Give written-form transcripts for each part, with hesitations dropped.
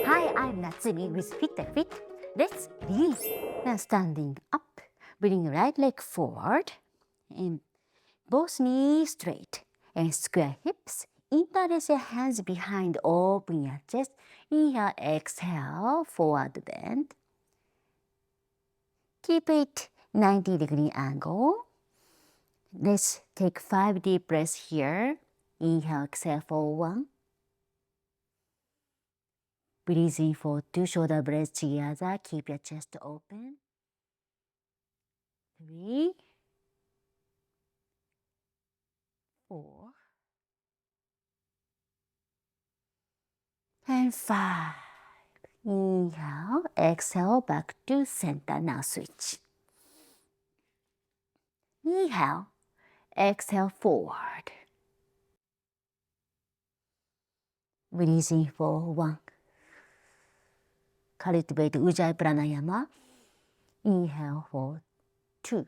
Hi, I'm Natsumi with fitYOGAfit. Let's begin. Now standing up, bring your right leg forward and both knees straight and square hips. Interlace your hands behind, open your chest. Inhale, exhale, forward bend. Keep it 90-degree angle. Let's take 5 deep breaths here. Inhale, exhale for 1. Breathe in for 2 shoulder blades together. Keep your chest open. 3, 4, and 5. Inhale, exhale, back to center. Now switch. Inhale, exhale, forward. Breathe in for 1. Cultivate Ujjayi Pranayama. Inhale for 2.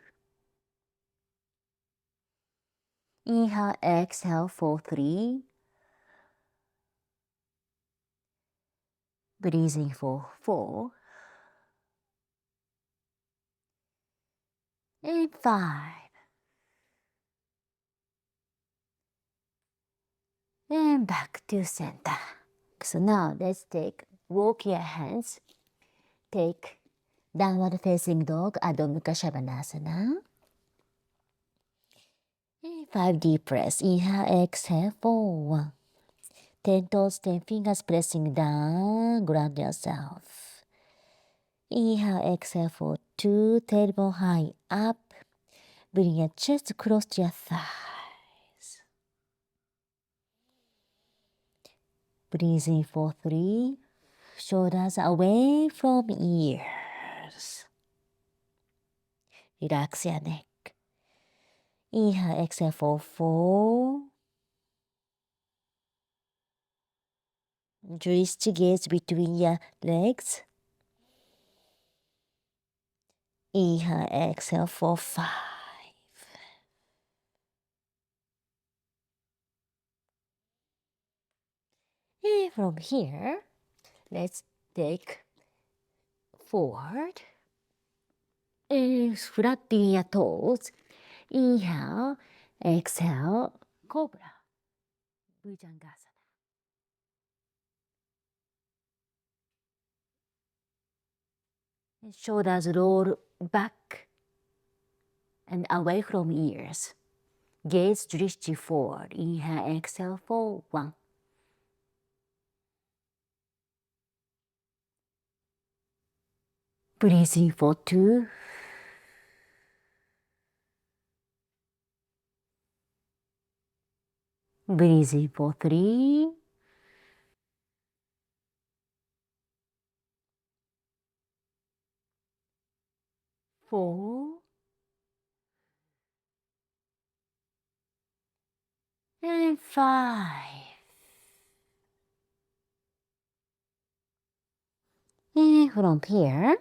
Inhale, exhale for 3. Breathing for 4. And 5. And back to center. So now let's walk your hands. Take downward facing dog, Adho Mukha Shavasana. 5 deep breaths. Inhale, exhale for 1. 10 toes, 10 fingers pressing down. Ground yourself. Inhale, exhale for 2. Tailbone high up. Bring your chest close to your thighs. Breathe in for 3. Shoulders away from ears. Relax your neck. Inhale, exhale for 4. Twist gaze between your legs. Inhale, exhale for 5. And from here, let's take forward and flatten your toes. Inhale, exhale, cobra, Bhujangasana. And shoulders roll back and away from ears. Gaze drishti forward. Inhale, exhale for 1. Breathe in for 2. Breathe in for 3. Four. And 5. And from here,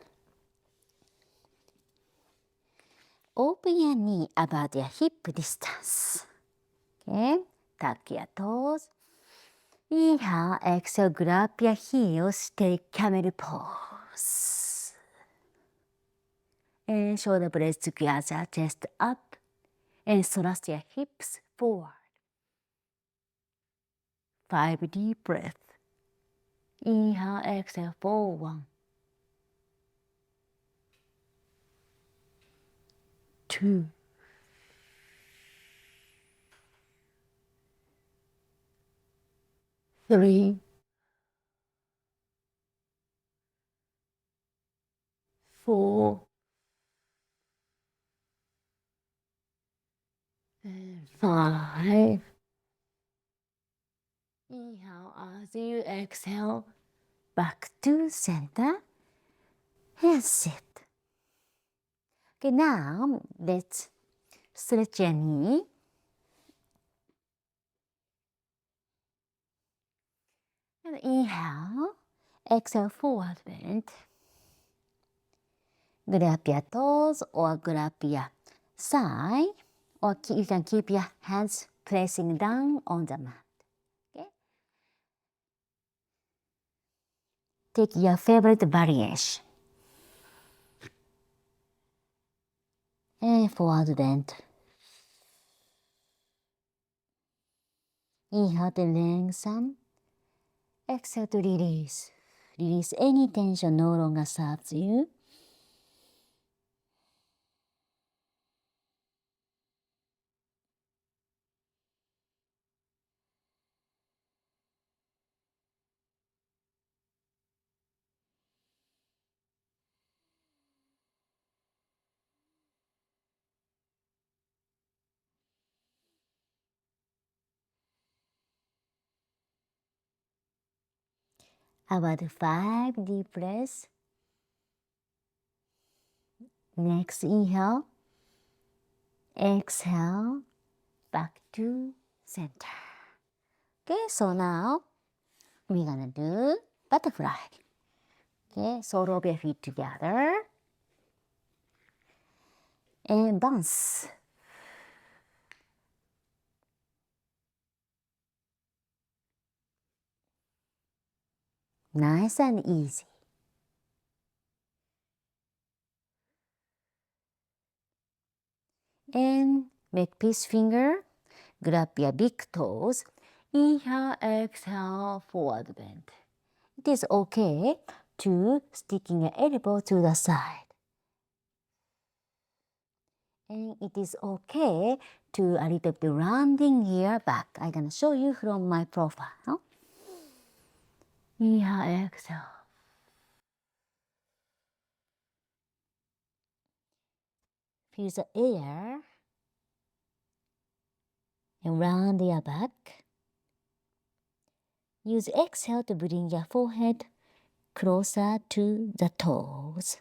open your knee about your hip distance. Okay, tuck your toes. Inhale, exhale, grab your heels, take camel pose. And shoulder blades together, chest up, and thrust your hips forward. 5 deep breaths. Inhale, exhale for 1. 2. 3. 4. And 5. Inhale as you exhale, back to center and sit. Okay, now let's stretch your knee. And inhale, exhale, forward bend. Grab your toes or grab your side, or you can keep your hands pressing down on the mat. Okay? Take your favorite variation. And forward bend. Inhale to lengthen. Exhale to release. Release any tension no longer serves you. About 5 deep breaths. Next inhale. Exhale. Back to center. Okay, so now we're gonna do butterfly. Okay, sole of your feet together. And bounce. Nice and easy. And make peace finger. Grab your big toes. Inhale, exhale, forward bend. It is okay to sticking your elbow to the side. And it is okay to a little bit rounding here back. I'm gonna show you from my profile. Inhale, exhale. Feel the air and round your back. Use exhale to bring your forehead closer to the toes.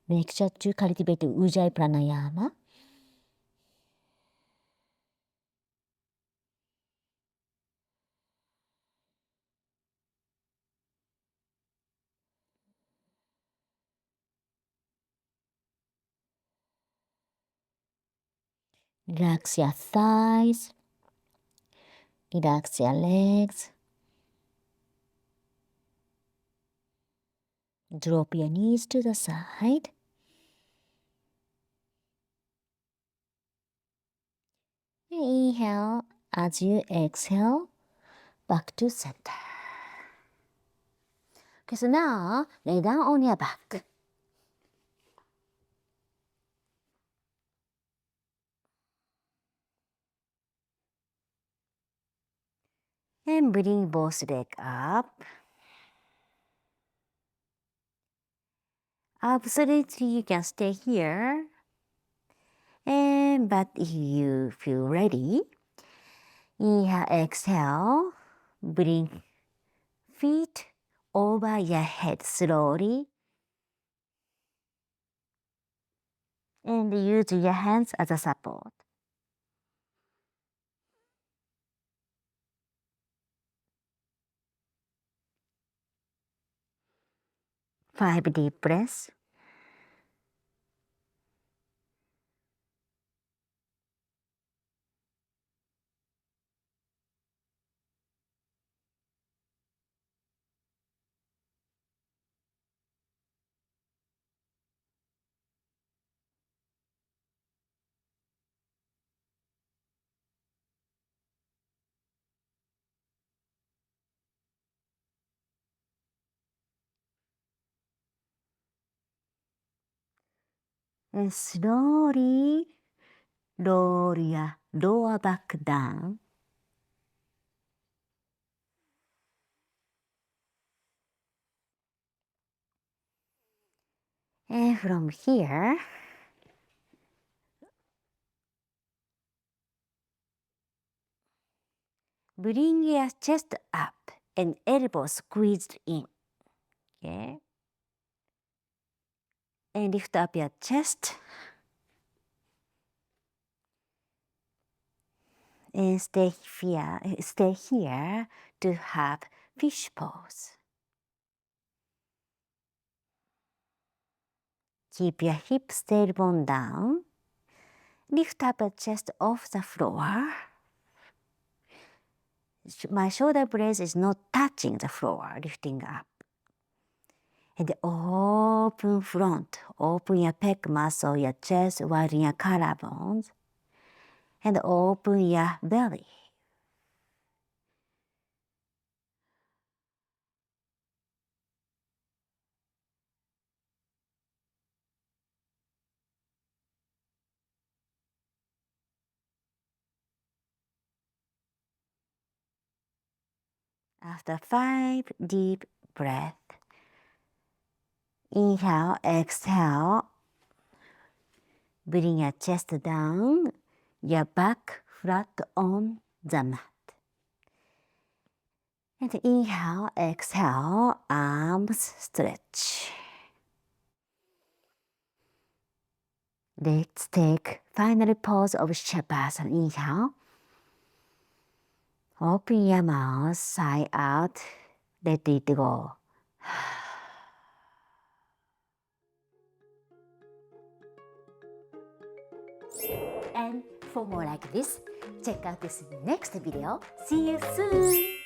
Make sure to cultivate Ujjayi Pranayama. Relax your thighs. Relax your legs. Drop your knees to the side. Inhale as you exhale, back to center. Okay, so now lay down on your back. And bring both legs up. Absolutely, you can stay here. But if you feel ready, inhale, exhale, bring feet over your head slowly. And use your hands as a support. Five deep breaths. And slowly roll your lower back down. And from here, bring your chest up and elbow squeezed in. Okay? And lift up your chest. And stay here to have fish pose. Keep your hips tailbone down. lift up the chest off the floor. My shoulder blades is not touching the floor, lifting up. And open front, open your pec muscle, your chest, widen your collarbones. And open your belly. After 5 deep breaths, inhale, exhale, bring your chest down, your back flat on the mat. And inhale, exhale, arms stretch. Let's take final pose of Shavasana. Inhale. Open your mouth, sigh out, let it go. And for more like this, check out this next video. See you soon!